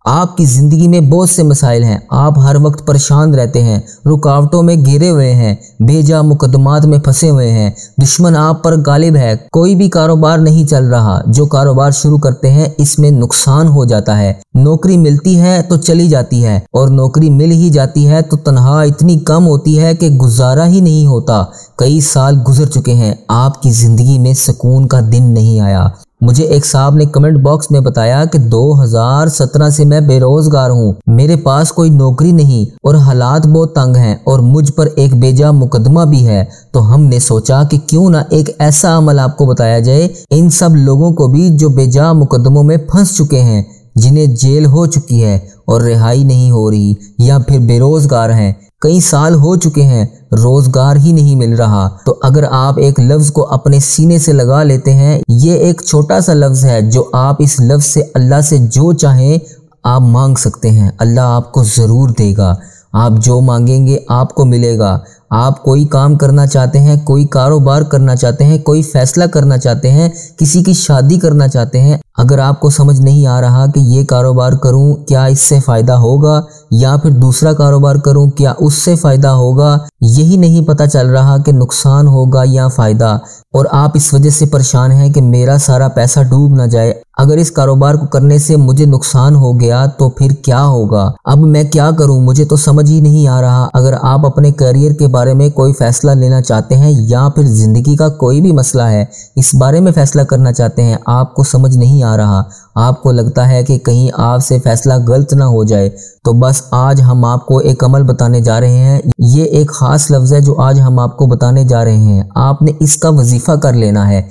آپ کی زندگی میں بہت سے مسائل ہیں، آپ ہر وقت پریشان رہتے ہیں، رکاوٹوں میں گھرے ہوئے ہیں، بے جا مقدمات میں پھنسے ہوئے ہیں، دشمن آپ پر غالب ہے، کوئی بھی کاروبار نہیں چل رہا، جو کاروبار شروع کرتے ہیں اس میں نقصان ہو جاتا ہے، نوکری ملتی ہے تو چلی جاتی ہے اور نوکری مل ہی جاتی ہے تو تنخواہ اتنی کم ہوتی ہے کہ گزارا ہی نہیں ہوتا، کئی سال گزر چکے ہیں، آپ کی زندگی میں سکون کا دن نہیں آیا۔ مجھے ایک صاحب نے کمنٹ باکس میں بتایا کہ 2017 سے میں بے روزگار ہوں، میرے پاس کوئی نوکری نہیں اور حالات بہت تنگ ہیں اور مجھ پر ایک بے جا مقدمہ بھی ہے، تو ہم نے سوچا کہ کیوں نہ ایک ایسا عمل آپ کو بتایا جائے، ان سب لوگوں کو بھی جو بے جا مقدموں میں پھنس چکے ہیں، جنہیں جیل ہو چکی ہے اور رہائی نہیں ہو رہی، یا پھر بے روزگار ہیں، کئی سال ہو چکے ہیں، روزگار ہی نہیں مل رہا، تو اگر آپ ایک لفظ کو اپنے سینے سے لگا لیتے ہیں، یہ ایک چھوٹا سا لفظ ہے جو آپ اس لفظ سے اللہ سے جو چاہیں آپ مانگ سکتے ہیں، اللہ آپ کو ضرور دے گا، آپ جو مانگیں گے آپ کو ملے گا۔ آپ کوئی کام کرنا چاہتے ہیں، کوئی کاروبار کرنا چاہتے ہیں، کوئی فیصلہ کرنا چاہتے ہیں، کسی کی شادی کرنا چاہتے ہیں، اگر آپ کو سمجھ نہیں آ رہا کہ یہ کاروبار کروں کیا اس سے فائدہ ہوگا یا پھر دوسرا کاروبار کروں کیا اس سے فائدہ ہوگا، یہی نہیں پتہ چل رہا کہ نقصان ہوگا یا فائدہ، اور آپ اس وجہ سے پریشان ہیں کہ میرا سارا پیسہ ڈوب نہ جائے، اگر اس کاروبار کو کرنے سے مجھے نقصان ہو گیا تو پھر کیا ہوگا، اب میں کیا کروں، مجھے تو سمجھ ہی نہیں آ رہا۔ اگر آپ اپنے کیریئر کے بارے میں کوئی فیصلہ لینا چاہتے ہیں یا پھر زندگی کا کوئی بھی مسئلہ ہے اس بارے میں فیصلہ کرنا چاہتے ہیں، آپ کو سمجھ نہیں آ رہا، آپ کو لگتا ہے کہ کہیں آپ سے فیصلہ غلط نہ ہو جائے، تو بس آج ہم آپ کو ایک عمل بتانے جا رہے ہیں، یہ ایک خاص لفظ ہے جو آج ہم آپ کو بتانے جا رہے ہیں، آپ نے اس کا وظیفہ کر لینا ہے۔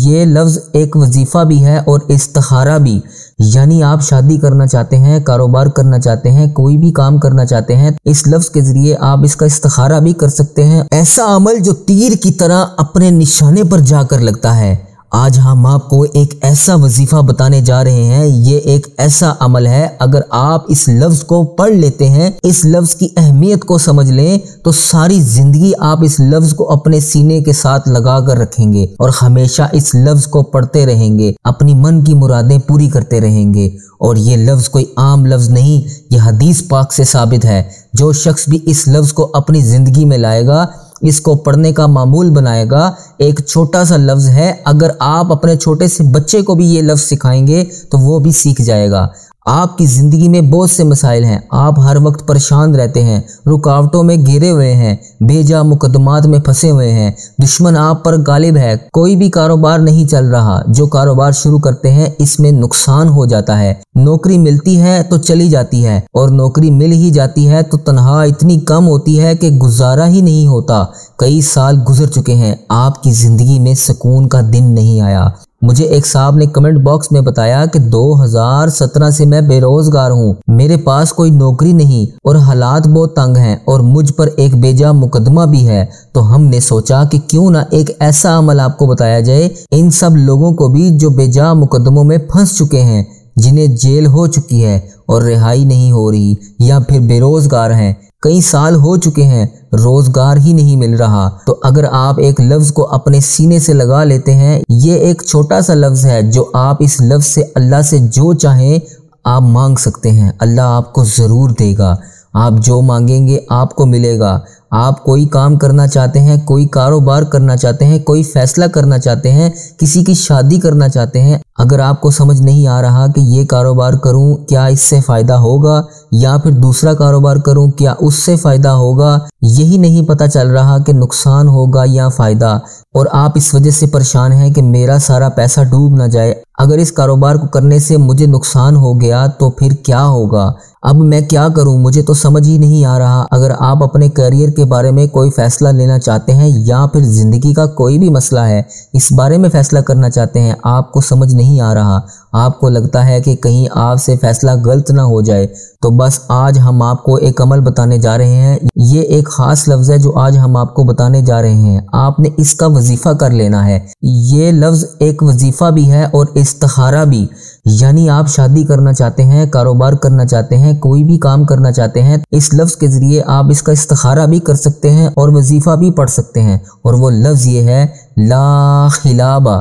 یہ لفظ ایک وظیفہ بھی ہے اور استخارہ بھی، یعنی آپ شادی کرنا چاہتے ہیں، کاروبار کرنا چاہتے ہیں، کوئی بھی کام کرنا چاہتے ہیں، اس لفظ کے ذریعے آپ اس کا استخارہ بھی کر سکتے ہیں، ایسا عمل جو تیر کی طرح اپنے نشانے پر جا کر لگتا ہے۔ آج ہم آپ کو ایک ایسا وظیفہ بتانے جا رہے ہیں، یہ ایک ایسا عمل ہے، اگر آپ اس لفظ کو پڑھ لیتے ہیں، اس لفظ کی اہمیت کو سمجھ لیں تو ساری زندگی آپ اس لفظ کو اپنے سینے کے ساتھ لگا کر رکھیں گے اور ہمیشہ اس لفظ کو پڑھتے رہیں گے، اپنی من کی مرادیں پوری کرتے رہیں گے، اور یہ لفظ کوئی عام لفظ نہیں، یہ حدیث پاک سے ثابت ہے، جو شخص بھی اس لفظ کو اپنی زندگی میں لائے گا، اس کو پڑھنے کا معمول بنائے گا، ایک چھوٹا سا لفظ ہے، اگر آپ اپنے چھوٹے سے بچے کو بھی یہ لفظ سکھائیں گے تو وہ بھی سیکھ جائے گا۔ آپ کی زندگی میں بہت سے مسائل ہیں، آپ ہر وقت پریشان رہتے ہیں، رکاوٹوں میں گھرے ہوئے ہیں، بے جا مقدمات میں پھنسے ہوئے ہیں، دشمن آپ پر غالب ہے، کوئی بھی کاروبار نہیں چل رہا، جو کاروبار شروع کرتے ہیں اس میں نقصان ہو جاتا ہے، نوکری ملتی ہے تو چلی جاتی ہے اور نوکری مل ہی جاتی ہے تو تنخواہ اتنی کم ہوتی ہے کہ گزارا ہی نہیں ہوتا، کئی سال گزر چکے ہیں، آپ کی زندگی میں سکون کا دن نہیں آیا۔ مجھے ایک صاحب نے کمنٹ باکس میں بتایا کہ 2017 سے میں بے روزگار ہوں، میرے پاس کوئی نوکری نہیں اور حالات بہت تنگ ہیں اور مجھ پر ایک بے جا مقدمہ بھی ہے، تو ہم نے سوچا کہ کیوں نہ ایک ایسا عمل آپ کو بتایا جائے، ان سب لوگوں کو بھی جو بے جا مقدموں میں پھنس چکے ہیں، جنہیں جیل ہو چکی ہے اور رہائی نہیں ہو رہی، یا پھر بے روزگار ہیں، کئی سال ہو چکے ہیں، روزگار ہی نہیں مل رہا، تو اگر آپ ایک لفظ کو اپنے سینے سے لگا لیتے ہیں، یہ ایک چھوٹا سا لفظ ہے جو آپ اس لفظ سے اللہ سے جو چاہیں آپ مانگ سکتے ہیں، اللہ آپ کو ضرور دے گا، آپ جو مانگیں گے آپ کو ملے گا۔ آپ کوئی کام کرنا چاہتے ہیں، کوئی کاروبار کرنا چاہتے ہیں، کوئی فیصلہ کرنا چاہتے ہیں، کسی کی شادی کرنا چاہتے ہیں، اگر آپ کو سمجھ نہیں آ رہا کہ یہ کاروبار کروں کیا اس سے فائدہ ہوگا یا پھر دوسرا کاروبار کروں کیا اس سے فائدہ ہوگا، یہی نہیں پتہ چل رہا کہ نقصان ہوگا یا فائدہ، اور آپ اس وجہ سے پریشان ہیں کہ میرا سارا پیسہ ڈوب نہ جائے، اگر اس کاروبار کو کرنے سے مجھے نقصان ہو گیا تو پھر کیا ہوگا، اب میں کیا کروں، مجھے تو سمجھ ہی نہیں آ رہا۔ اگر آپ اپنے کیریئر کے بارے میں کوئی فیصلہ لینا چاہتے ہیں یا پھر زندگی کا کوئی بھی مسئلہ ہے اس بارے میں فیصلہ کرنا چاہتے ہیں، آپ کو سمجھ نہیں آ رہا، آپ کو لگتا ہے کہ کہیں آپ سے فیصلہ غلط نہ ہو جائے، تو بس آج ہم آپ کو ایک عمل بتانے جا رہے ہیں، یہ ایک خاص لفظ ہے جو آج ہم آپ کو بتانے جا رہے ہیں، آپ نے اس کا وظیفہ کر لینا ہے۔ یہ لفظ ایک وظیفہ بھی ہے اور استخارہ بھی، یعنی آپ شادی کرنا چاہتے ہیں، کاروبار کرنا چاہتے ہیں، کوئی بھی کام کرنا چاہتے ہیں، اس لفظ کے ذریعے آپ اس کا استخارہ بھی کر سکتے ہیں اور وظیفہ بھی پڑھ سکتے ہیں، اور وہ لفظ یہ ہے لا خلابہ،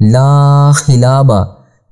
لا خلابہ،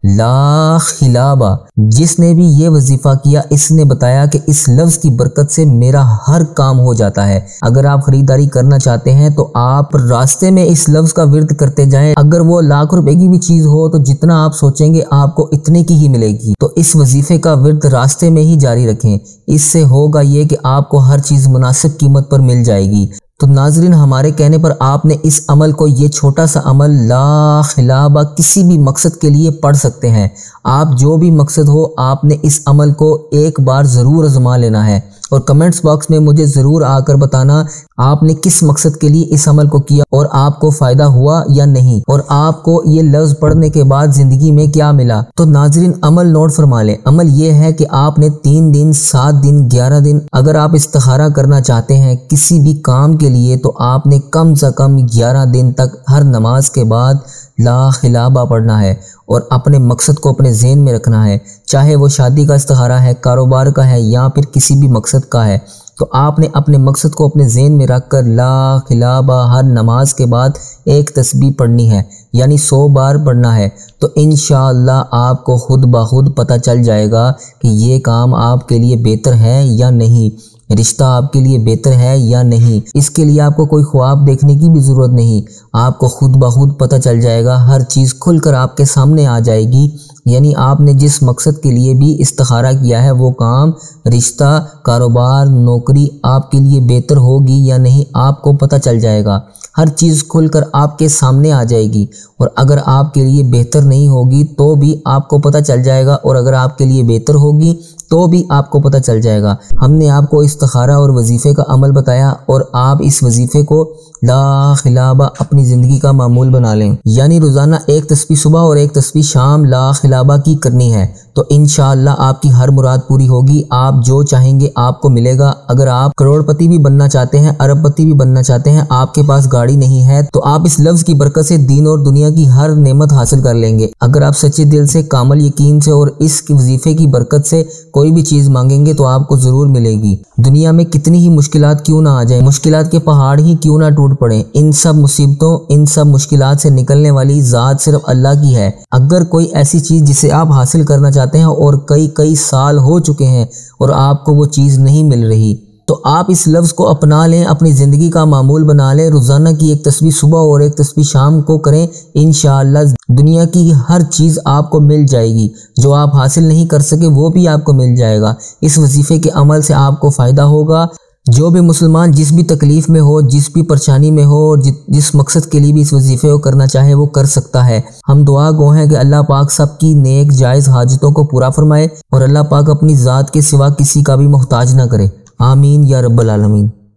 لا خلابہ۔ جس نے بھی یہ وظیفہ کیا اس نے بتایا کہ اس لفظ کی برکت سے میرا ہر کام ہو جاتا ہے۔ اگر آپ خریداری کرنا چاہتے ہیں تو آپ راستے میں اس لفظ کا ورد کرتے جائیں، اگر وہ لاکھ روپے کی بھی چیز ہو تو جتنا آپ سوچیں گے آپ کو اتنے کی ہی ملے گی۔ تو اس وظیفے کا ورد راستے میں ہی جاری رکھیں، اس سے ہوگا یہ کہ آپ کو ہر چیز مناسب قیمت پر مل جائے گی۔ تو ناظرین، ہمارے کہنے پر آپ نے اس عمل کو، یہ چھوٹا سا عمل لا خلابہ، کسی بھی مقصد کے لیے پڑھ سکتے ہیں۔ آپ جو بھی مقصد ہو آپ نے اس عمل کو ایک بار ضرور آزما لینا ہے، اور کمنٹس باکس میں مجھے ضرور آ کر بتانا آپ نے کس مقصد کے لیے اس عمل کو کیا اور آپ کو فائدہ ہوا یا نہیں، اور آپ کو یہ لفظ پڑھنے کے بعد زندگی میں کیا ملا۔ تو ناظرین، عمل نوٹ فرما لیں۔ عمل یہ ہے کہ آپ نے 3 دن، 7 دن، 11 دن اگر آپ استخارہ کرنا چاہتے ہیں کسی بھی کام کے لیے تو آپ نے کم سے کم 11 دن تک ہر نماز کے بعد لا خلابہ پڑھنا ہے اور اپنے مقصد کو اپنے ذہن میں رکھنا ہے، چاہے وہ شادی کا استخارہ ہے، کاروبار کا ہے، یا پھر کسی بھی مقصد کا ہے۔ تو آپ نے اپنے مقصد کو اپنے ذہن میں رکھ کر لا خلابہ ہر نماز کے بعد ایک تسبیح پڑھنی ہے، یعنی 100 بار پڑھنا ہے۔ تو انشاءاللہ آپ کو خود بخود پتہ چل جائے گا کہ یہ کام آپ کے لیے بہتر ہے یا نہیں، رشتہ آپ کے لیے بہتر ہے یا نہیں۔ اس کے لیے آپ کو کوئی خواب دیکھنے کی بھی ضرورت نہیں، آپ کو خود بخود پتہ چل جائے گا، ہر چیز کھل کر آپ کے سامنے آ جائے گی۔ یعنی آپ نے جس مقصد کے لیے بھی استخارہ کیا ہے وہ کام، رشتہ، کاروبار، نوکری آپ کے لیے بہتر ہوگی یا نہیں آپ کو پتہ چل جائے گا، ہر چیز کھل کر آپ کے سامنے آ جائے گی۔ اور اگر آپ کے لیے بہتر نہیں ہوگی تو بھی آپ کو پتہ چل جائے گا، اور اگر آپ کے لیے بہتر ہوگی تو بھی آپ کو پتہ چل جائے گا۔ ہم نے آپ کو استخارہ اور وظیفے کا عمل بتایا، اور آپ اس وظیفے کو لا خلابہ اپنی زندگی کا معمول بنا لیں، یعنی روزانہ ایک تسبیح صبح اور ایک تسبیح شام لا خلابہ کی کرنی ہے۔ تو انشاءاللہ آپ کی ہر مراد پوری ہوگی، آپ جو چاہیں گے آپ کو ملے گا۔ اگر آپ کروڑ پتی بھی بننا چاہتے ہیں، ارب پتی بھی بننا چاہتے ہیں، آپ کے پاس گاڑی نہیں ہے تو آپ اس لفظ کی برکت سے دین اور دنیا کی ہر نعمت حاصل کر لیں گے۔ اگر آپ سچے دل سے، کامل یقین سے اور اس وظیفے کی برکت سے کوئی بھی چیز مانگیں گے تو آپ کو ضرور ملے گی۔ دنیا میں کتنی ہی مشکلات کیوں نہ آ جائیں، مشکلات کے پہاڑ ہی کیوں نہ ٹوٹ پڑیں، ان سب مصیبتوں، ان سب مشکلات سے نکلنے والی ذات صرف اللہ کی ہے۔ اگر کوئی ایسی چیز جسے آپ حاصل کرنا چاہتے ہیں اور کئی سال ہو چکے ہیں اور آپ کو وہ چیز نہیں مل رہی، تو آپ اس لفظ کو اپنا لیں، اپنی زندگی کا معمول بنا لیں، روزانہ کی ایک تسبیح صبح اور ایک تسبیح شام کو کریں، انشاءاللہ دنیا کی ہر چیز آپ کو مل جائے گی، جو آپ حاصل نہیں کر سکے وہ بھی آپ کو مل جائے گا۔ اس وظیفے کے عمل سے آپ کو فائدہ ہوگا۔ جو بھی مسلمان جس بھی تکلیف میں ہو، جس بھی پریشانی میں ہو، اور جس مقصد کے لیے بھی اس وظیفے کو کرنا چاہے وہ کر سکتا ہے۔ ہم دعا گو ہیں کہ اللہ پاک سب کی نیک جائز حاجتوں کو پورا فرمائے، اور اللہ پاک اپنی ذات کے سوا کسی کا بھی محتاج نہ کرے۔ آمین یا رب العالمین۔